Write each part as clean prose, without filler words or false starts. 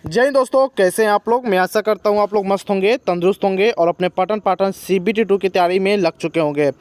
जय हिंद दोस्तों, कैसे हैं आप लोग। मैं आशा करता हूं आप लोग मस्त होंगे, तंदुरुस्त होंगे और अपने पठन पाठन CBT 2 की तैयारी में लग चुके होंगे।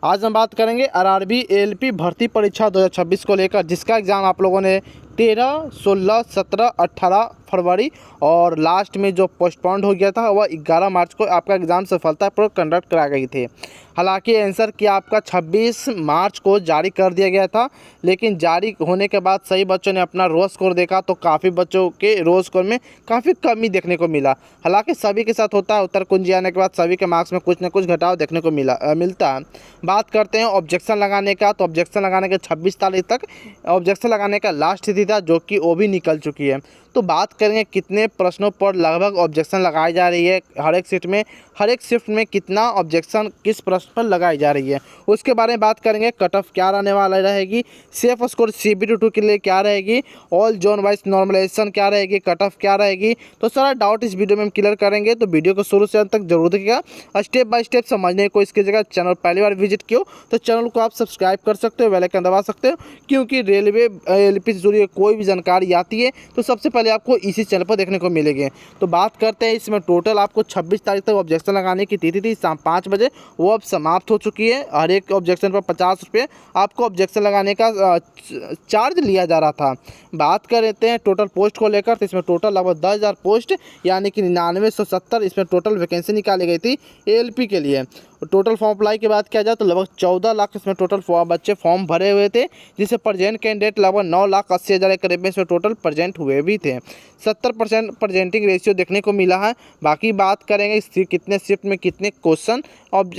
आज हम बात करेंगे RRB ALP भर्ती परीक्षा 2026 को लेकर, जिसका एग्ज़ाम आप लोगों ने 13, 16, 17, 18 फरवरी और लास्ट में जो पोस्टपोन्ड हो गया था वह 11 मार्च को आपका एग्ज़ाम सफलतापूर्वक कंडक्ट करा गई थी। हालांकि आंसर की आपका 26 मार्च को जारी कर दिया गया था, लेकिन जारी होने के बाद सही बच्चों ने अपना रो स्कोर देखा तो काफ़ी बच्चों के रो स्कोर में काफ़ी कमी देखने को मिला। हालांकि सभी के साथ होता है, उत्तर कुंजी आने के बाद सभी के मार्क्स में कुछ न कुछ घटाव देखने को मिलता है। बात करते हैं ऑब्जेक्शन लगाने का, तो ऑब्जेक्शन लगाने के 26 तारीख तक ऑब्जेक्शन लगाने का लास्ट तिथि था, जो कि वो भी निकल चुकी है। तो बात करेंगे कितने प्रश्नों पर लगभग ऑब्जेक्शन लगाई जा रही है, हर एक शिफ्ट में कितना ऑब्जेक्शन किस प्रश्न पर लगाई जा रही है, उसके बारे में बात करेंगे। कट ऑफ क्या रहने वाला रहेगी, सेफ स्कोर CBT 2 के लिए क्या रहेगी, ऑल जोन वाइज नॉर्मलाइजेशन क्या रहेगी, कट ऑफ क्या रहेगी, तो सारा डाउट इस वीडियो में हम क्लियर करेंगे। तो वीडियो को शुरू से अंत तक जरूर देखिएगा, स्टेप बाय स्टेप समझने को। इसकी जगह चैनल पहली बार विजिट किया तो चैनल को आप सब्सक्राइब कर सकते हो, बेल आइकन दबा सकते हो, क्योंकि रेलवे LP से जुड़ी कोई भी जानकारी आती है तो सबसे पहले आपको इसी चैनल पर देखने को मिलेगी। तो बात करते हैं, इसमें टोटल आपको 26 तारीख तक ऑब्जेक्शन लगाने की तिथि थी शाम 5 बजे, वो अब समाप्त हो चुकी है। हर एक ऑब्जेक्शन पर 50 रुपये आपको ऑब्जेक्शन लगाने का चार्ज लिया जा रहा था। बात कर लेते हैं टोटल पोस्ट को लेकर, तो इसमें टोटल लगभग 10,000 पोस्ट यानी कि 9970 इसमें टोटल वैकेंसी निकाली गई थी ALP के लिए। टोटल फॉर्म अप्लाई की बात किया जाए तो लगभग 14 लाख इसमें टोटल बच्चे फॉर्म भरे हुए थे, जिसे प्रेजेंट कैंडिडेट लगभग 9,80,000 के करीब में इसमें टोटल प्रेजेंट हुए भी थे। 70% प्रेजेंटिंग रेशियो देखने को मिला है। बाकी बात करेंगे कितने शिफ्ट में कितने क्वेश्चन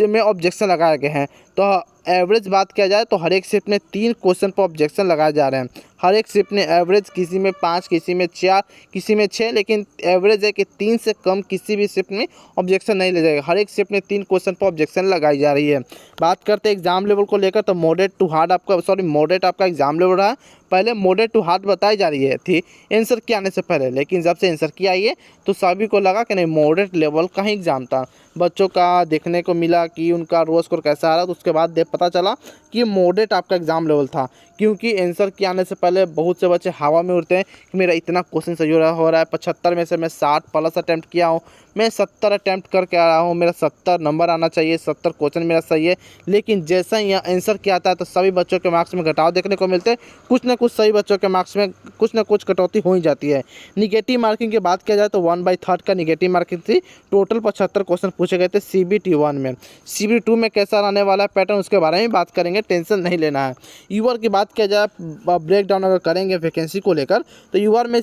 में ऑब्जेक्शन लगाए गए हैं, तो एवरेज बात किया जाए तो हर एक शिफ्ट में 3 क्वेश्चन पर ऑब्जेक्शन लगाए जा रहे हैं। हर एक शिफ्ट में एवरेज किसी में 5, किसी में 4, किसी में 6, लेकिन एवरेज है कि 3 से कम किसी भी शिफ्ट में ऑब्जेक्शन नहीं ले जाएगा। हर एक शिफ्ट में 3 क्वेश्चन पर ऑब्जेक्शन लगाई जा रही है। बात करते हैं एग्जाम लेवल को लेकर, तो मॉडरेट आपका एग्जाम लेवल रहा। पहले मॉडरेट टू हार्ड बताई जा रही थी आंसर की आने से पहले, लेकिन जब से आंसर की आई है तो सभी को लगा कि नहीं मॉडरेट लेवल का ही एग्जाम था। बच्चों का देखने को मिला कि उनका रो स्कोर कैसा आ रहा, तो उसके बाद पता चला कि मॉडरेट आपका एग्जाम लेवल था, क्योंकि आंसर के आने से पहले बहुत से बच्चे हवा में उड़ते हैं कि मेरा इतना क्वेश्चन सही हो रहा है, 75 में से मैं 60 प्लस अटैम्प्ट किया हूँ, मैं 70 अटैम्प्ट करके आया हूँ, मेरा 70 नंबर आना चाहिए, 70 क्वेश्चन मेरा सही है। लेकिन जैसा ही आंसर किया आता है तो सभी बच्चों के मार्क्स में घटाव देखने को मिलते हैं। कुछ ना कुछ सही बच्चों के मार्क्स में कुछ ना कुछ कटौती हो ही जाती है। निगेटिव मार्किंग की बात किया जाए तो 1/3 का निगेटिव मार्किंग थी। टोटल 75 क्वेश्चन पूछे गए थे CBT 1 में। CBT 2 में कैसा रहने वाला है पैटर्न, उसके बारे में बात करेंगे, टेंशन नहीं लेना है। यूआर की बात किया जाए, ब्रेक डाउन अगर करेंगे वैकेंसी को लेकर, तो यूआर में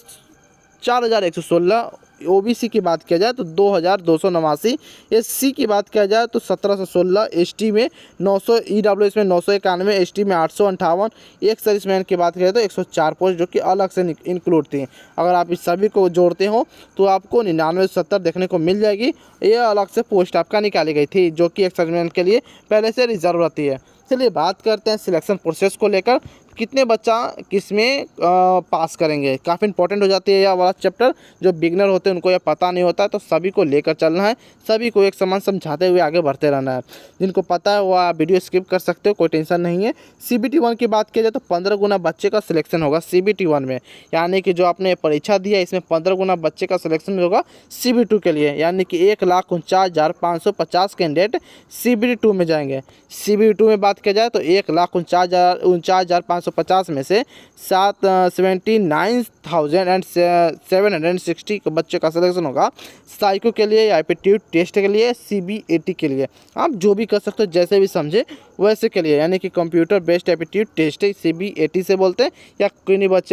4,116, OBC की बात किया जाए तो 2,289, SC की बात किया जाए तो 1,716, ST में 900, EWS में 991, ST में 858, एक सर्विसमैन की बात करें तो 104 पोस्ट जो कि अलग से इंक्लूड थी। अगर आप इस सभी को जोड़ते हो तो आपको 9970 देखने को मिल जाएगी। ये अलग से पोस्ट आपका निकाली गई थी, जो कि एक सर्विसमैन के लिए पहले से रिजर्व रहती है। चलिए बात करते हैं सिलेक्शन प्रोसेस को लेकर, कितने बच्चा किसमें पास करेंगे। काफ़ी इंपॉर्टेंट हो जाती है यह वाला चैप्टर। जो बिगनर होते हैं उनको यह पता नहीं होता है, तो सभी को लेकर चलना है, सभी को एक समान समझाते हुए आगे बढ़ते रहना है। जिनको पता है वह वीडियो स्किप कर सकते हो, कोई टेंशन नहीं है। CBT 1 की बात की जाए तो 15 गुना बच्चे का सिलेक्शन होगा CBT 1 में, यानी कि जो आपने परीक्षा दिया इसमें 15 गुना बच्चे का सिलेक्शन होगा CBT 2 के लिए, यानी कि 1,49,550 कैंडिडेट CBT 2 में जाएंगे। CBT 2 में बात किया जाए तो 1,49,550 में से 79,760 बच्चे का सिलेक्शन होगा साइको के लिए या एप्टीट्यूड टेस्ट के लिए, CBAT के लिए। आप जो भी कर सकते हो, जैसे भी समझे वैसे के लिए, यानी कि computer based aptitude test CBAT से बोलते हैं, या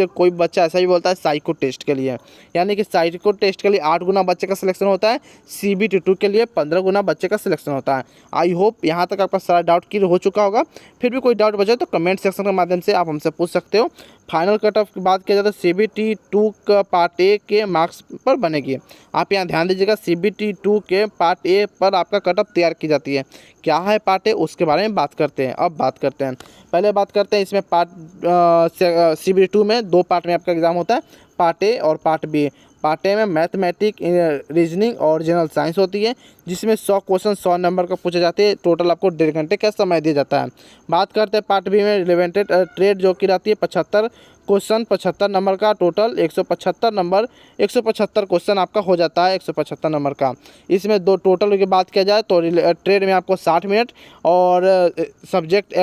कोई बच्चा ऐसा भी बोलता है साइको टेस्ट के लिए। यानी कि साइको टेस्ट के लिए 8 गुना बच्चे का सिलेक्शन होता है, CBT 2 के लिए 15 गुना बच्चे का सिलेक्शन होता है। आई होप यहाँ तक आपका सारा डाउट क्लियर हो चुका होगा। फिर भी कोई डाउट बचे तो कमेंट सेक्शन के माध्यम से आप हमसे पूछ सकते हो। फाइनल कट ऑफ की बात किया जाए तो CBT 2 का पार्ट A के मार्क्स पर बनेगी। आप यहाँ ध्यान दीजिएगा, CBT 2 के पार्ट A पर आपका कट ऑफ तैयार की जाती है। क्या है पार्ट A, उसके बारे में बात करते हैं। अब बात करते हैं, पहले बात करते हैं इसमें CBT 2 में 2 पार्ट में आपका एग्जाम होता है, पार्ट A और पार्ट B। पार्ट ए में मैथमेटिक, रीजनिंग और जनरल साइंस होती है, जिसमें 100 क्वेश्चन 100 नंबर का पूछे जाते हैं। टोटल आपको 1.5 घंटे का समय दिया जाता है। बात करते हैं पार्ट बी में रिलेवेंटेड ट्रेड जो कि रहती है 75 क्वेश्चन 75 नंबर का, टोटल 175 नंबर, 175 क्वेश्चन आपका हो जाता है 175 नंबर का। इसमें दो टोटल की बात किया जाए तो ट्रेड में आपको 60 मिनट और सब्जेक्ट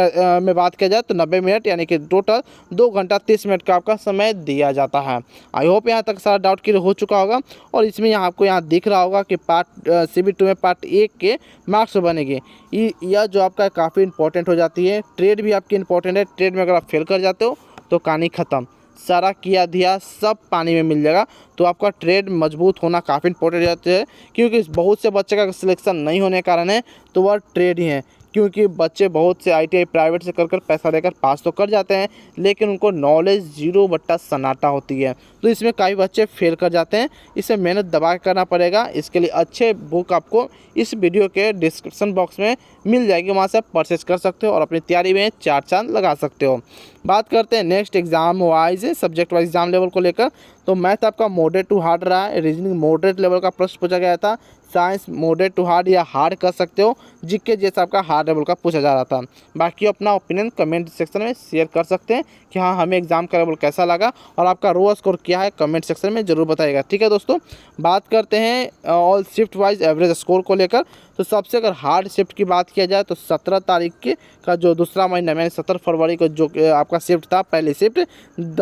में बात किया जाए तो 90 मिनट, यानी कि टोटल 2 घंटा 30 मिनट का आपका समय दिया जाता है। आई होप यहाँ तक सारा डाउट क्लियर हो चुका होगा। और इसमें यहाँ आपको यहाँ दिख रहा होगा कि पार्ट CB2 में पार्ट 1 के मार्क्स बनेंगे। यह जो आपका काफ़ी इंपॉर्टेंट हो जाती है। ट्रेड भी आपकी इंपॉर्टेंट है। ट्रेड में अगर आप फेल कर जाते हो तो कहानी ख़त्म, सारा किया दिया सब पानी में मिल जाएगा। तो आपका ट्रेड मजबूत होना काफ़ी इंपॉर्टेंट हो जाता है, क्योंकि बहुत से बच्चे का सिलेक्शन नहीं होने के कारण है तो वह ट्रेड ही है। क्योंकि बच्चे बहुत से ITI प्राइवेट से कर पैसा देकर पास तो कर जाते हैं, लेकिन उनको नॉलेज 0 सन्नाटा होती है। तो इसमें कई बच्चे फेल कर जाते हैं। इसे मेहनत दबा के करना पड़ेगा। इसके लिए अच्छे बुक आपको इस वीडियो के डिस्क्रिप्शन बॉक्स में मिल जाएगी, वहाँ से आप परचेज कर सकते हो और अपनी तैयारी में 4 चांद लगा सकते हो। बात करते हैं next exam wise, subject wise exam level को लेकर। तो मैथ आपका मॉडरेट टू हार्ड रहा है। रीजनिंग मॉडरेट लेवल का प्रश्न पूछा गया था। साइंस मॉडरेट टू हार्ड या हार्ड कर सकते हो। जीके जैसा आपका हार्ड लेवल का पूछा जा रहा था। बाकी अपना ओपिनियन कमेंट सेक्शन में शेयर कर सकते हैं कि हाँ हमें एग्जाम का लेवल कैसा लगा और आपका रो स्कोर क्या है, कमेंट सेक्शन में ज़रूर बताइएगा। ठीक है दोस्तों, बात करते हैं all shift wise average score को लेकर। तो सबसे अगर हार्ड शिफ्ट की बात किया जाए तो 17 तारीख के का जो दूसरा महीना में 17 फरवरी को जो आपका शिफ्ट था, पहली शिफ्ट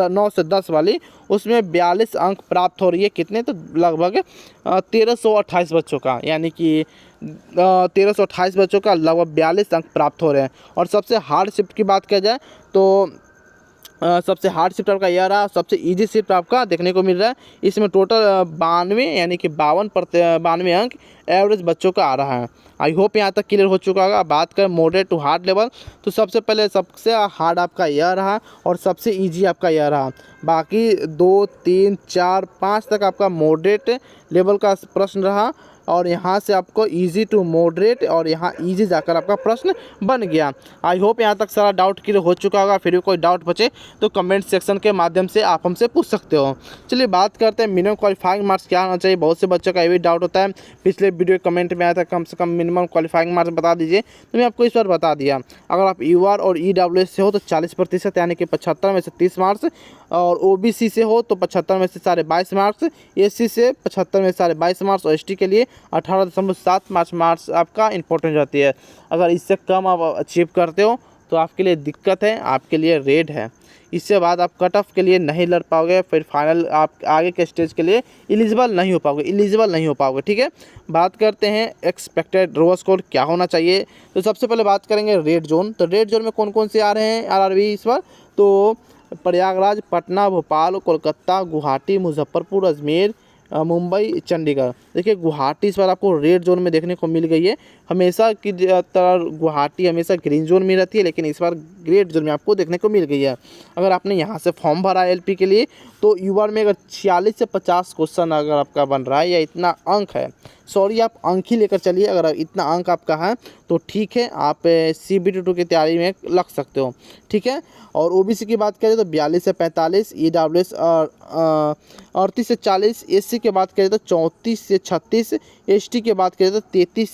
9 से 10 वाली, उसमें 42 अंक प्राप्त हो रही है। कितने? तो लगभग 1328 बच्चों का, यानी कि 1328 बच्चों का लगभग 42 अंक प्राप्त हो रहे हैं। और सबसे हार्ड शिफ्ट की बात किया जाए तो सबसे हार्ड शिफ्ट आपका यह रहा। सबसे इजी शिफ्ट आपका देखने को मिल रहा है। इसमें टोटल 92 यानी कि 92 अंक एवरेज बच्चों का आ रहा है। आई होप यहाँ तक क्लियर हो चुका होगा। बात करें मॉडरेट टू हार्ड लेवल, तो सबसे पहले सबसे हार्ड आपका यह रहा और सबसे इजी आपका यह रहा। बाकी 2, 3, 4, 5 तक आपका मॉडरेट लेवल का प्रश्न रहा और यहाँ से आपको इजी टू मॉडरेट और यहाँ इजी जाकर आपका प्रश्न बन गया। आई होप यहाँ तक सारा डाउट क्लियर हो चुका होगा। फिर भी कोई डाउट बचे तो कमेंट सेक्शन के माध्यम से आप हमसे पूछ सकते हो। चलिए बात करते हैं मिनिमम क्वालिफाइंग मार्क्स क्या होना चाहिए। बहुत से बच्चों का ये भी डाउट होता है। पिछले वीडियो कमेंट में आया था कम से कम मिनिमम क्वालिफाइंग मार्क्स बता दीजिए, तो मैं आपको इस बार बता दिया। अगर आप UR और EWS से हो तो 40% यानी कि 75 में से 30 मार्क्स, और OBC से हो तो 75 में से 22.5 मार्क्स, SC से 75 में से 22.5 मार्क्स और ST के लिए 18.7 मार्क्स आपका इंपॉर्टेंट जाती है। अगर इससे कम आप अचीव करते हो तो आपके लिए दिक्कत है, आपके लिए रेड है। इससे बाद आप कट ऑफ के लिए नहीं लड़ पाओगे, फिर फाइनल आप आगे के स्टेज के लिए एलिजिबल नहीं हो पाओगे। ठीक है, बात करते हैं एक्सपेक्टेड रो स्कोर क्या होना चाहिए। तो सबसे पहले बात करेंगे रेड जोन। तो रेड जोन में कौन कौन से आ रहे हैं RRB इस बार? तो प्रयागराज, पटना, भोपाल, कोलकाता, गुवाहाटी, मुजफ्फरपुर, अजमेर, मुंबई, चंडीगढ़। देखिए गुवाहाटी इस बार आपको रेड जोन में देखने को मिल गई है। हमेशा की तरह गुवाहाटी हमेशा ग्रीन जोन में रहती है, लेकिन इस बार रेड जोन में आपको देखने को मिल गई है। अगर आपने यहाँ से फॉर्म भरा है LP के लिए तो UR में अगर 46 से 50 क्वेश्चन अगर आपका बन रहा है या इतना अंक है, सॉरी आप अंक ही लेकर चलिए, अगर इतना अंक आपका है तो ठीक है, आप CBT2 की तैयारी में लग सकते हो। ठीक है, और OBC की बात करें तो 42 से 45, EWS 38 से 40, SC की बात करें तो 34 से 36, ST की बात करें तो 30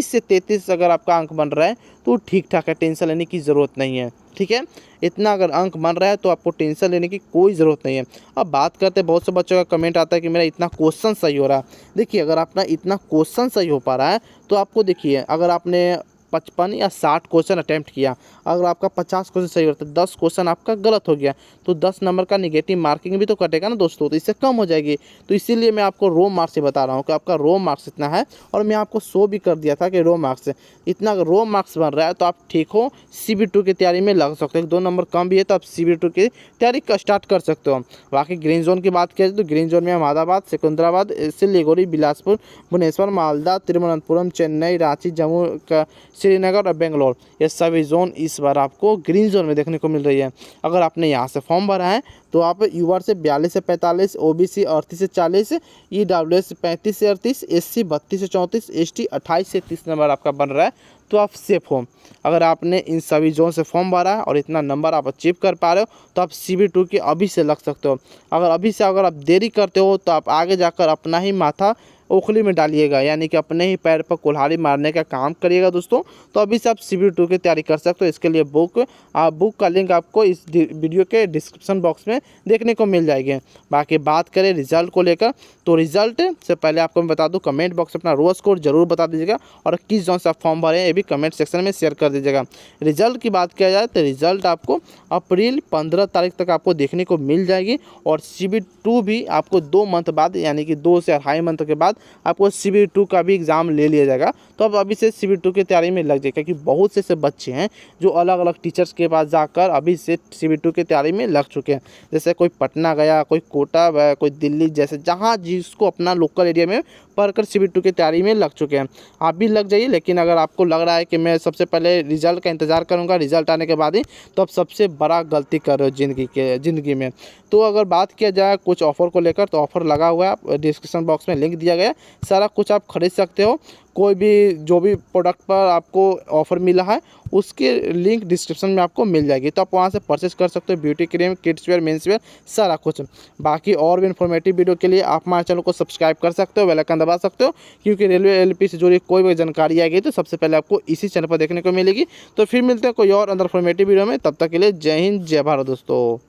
से 33 अगर आपका अंक बन रहा है तो ठीक ठाक है, टेंशन लेने की ज़रूरत नहीं है। ठीक है, इतना अगर अंक बन रहा है तो आपको टेंशन लेने की कोई ज़रूरत नहीं है। अब बात करते हैं, बहुत से बच्चों का कमेंट आता है कि मेरा इतना क्वेश्चन सही हो रहा है। देखिए अगर अपना इतना क्वेश्चन सही हो पा रहा है तो आपको देखिए, अगर आपने 55 या 60 क्वेश्चन अटैम्प्ट किया, अगर आपका 50 क्वेश्चन सही होता है, 10 क्वेश्चन आपका गलत हो गया तो 10 नंबर का निगेटिव मार्किंग भी तो कटेगा ना दोस्तों, तो इससे कम हो जाएगी। तो इसीलिए मैं आपको रो मार्क्स से बता रहा हूँ कि आपका रो मार्क्स इतना है, और मैं आपको शो भी कर दिया था कि रो मार्क्स इतना, अगर रो मार्क्स बन रहा है तो आप ठीक हो, CB2 की तैयारी में लग सकते हो। 2 नंबर कम भी है तो आप CB2 की तैयारी स्टार्ट कर सकते हो। बाकी ग्रीन जोन की बात करें तो ग्रीन जोन में अहमदाबाद, सिकंदराबाद, सिलीगुड़ी, बिलासपुर, भुवनेश्वर, मालदा, तिरुवनंतपुरम, चेन्नई, रांची, जम्मू का, श्रीनगर और बेंगलोर, ये सभी जोन इस बार आपको ग्रीन जोन में देखने को मिल रही है। अगर आपने यहाँ से फॉर्म भरा है तो आप UR से 42 से 45, OBC 38 से 40, EWS 35 से 38, SC 32 से 34, ST 28 से 30 नंबर आपका बन रहा है तो आप सेफ हो। अगर आपने इन सभी जोन से फॉर्म भरा है और इतना नंबर आप अचीव कर पा रहे हो तो आप CB2 के अभी से लग सकते हो। अगर अभी से अगर आप देरी करते हो तो आप आगे जाकर अपना ही माथा ओखली में डालिएगा, यानी कि अपने ही पैर पर कुल्हाड़ी मारने का काम करिएगा दोस्तों। तो अभी से आप CBT2 की तैयारी कर सकते हो। इसके लिए बुक का लिंक आपको इस वीडियो के डिस्क्रिप्शन बॉक्स में देखने को मिल जाएगी। बाकी बात करें रिजल्ट को लेकर, तो रिजल्ट से पहले आपको मैं बता दूं, कमेंट बॉक्स में अपना रोल स्कोर जरूर बता दीजिएगा और किस जोन से आप फॉर्म भरे हैं ये भी कमेंट सेक्शन में शेयर कर दीजिएगा। रिजल्ट की बात किया जाए तो रिजल्ट आपको अप्रैल 15 तारीख तक आपको देखने को मिल जाएगी और CBT2 भी आपको 2 मंथ बाद, यानी कि 2 से 2.5 मंथ के बाद आपको CBT2 का भी एग्ज़ाम ले लिया जाएगा। तो अब अभी से CBT2 की तैयारी में लग जाए, क्योंकि बहुत से बच्चे हैं जो अलग अलग टीचर्स के पास जाकर अभी से CBT2 की तैयारी में लग चुके हैं। जैसे कोई पटना गया, कोई कोटा गया, कोई दिल्ली, जैसे जहाँ जिसको अपना लोकल एरिया में पढ़कर CBT2 की तैयारी में लग चुके हैं। आप भी लग जाइए, लेकिन अगर आपको लग रहा है कि मैं सबसे पहले रिजल्ट का इंतज़ार करूंगा, रिजल्ट आने के बाद ही, तो आप सबसे बड़ा गलती कर रहे हो ज़िंदगी में। तो अगर बात किया जाए कुछ ऑफ़र को लेकर, तो ऑफ़र लगा हुआ है, आप डिस्क्रिप्शन बॉक्स में लिंक दिया गया है, सारा कुछ आप खरीद सकते हो। कोई भी जो भी प्रोडक्ट पर आपको ऑफ़र मिला है उसके लिंक डिस्क्रिप्शन में आपको मिल जाएगी, तो आप वहाँ से परचेस कर सकते हो। Beauty cream, kids where, men's wear, सारा कुछ। बाकी और भी इन्फॉर्मेटिव वीडियो के लिए आप हमारे चैनल को सब्सक्राइब कर सकते हो, बेल आइकन दबा सकते हो, क्योंकि रेलवे LP से जुड़ी कोई भी जानकारी आएगी तो सबसे पहले आपको इसी चैनल पर देखने को मिलेगी। तो फिर मिलते हैं कोई और अंदर इन्फॉर्मेटिव वीडियो में, तब तक के लिए जय हिंद, जय भारत दोस्तों।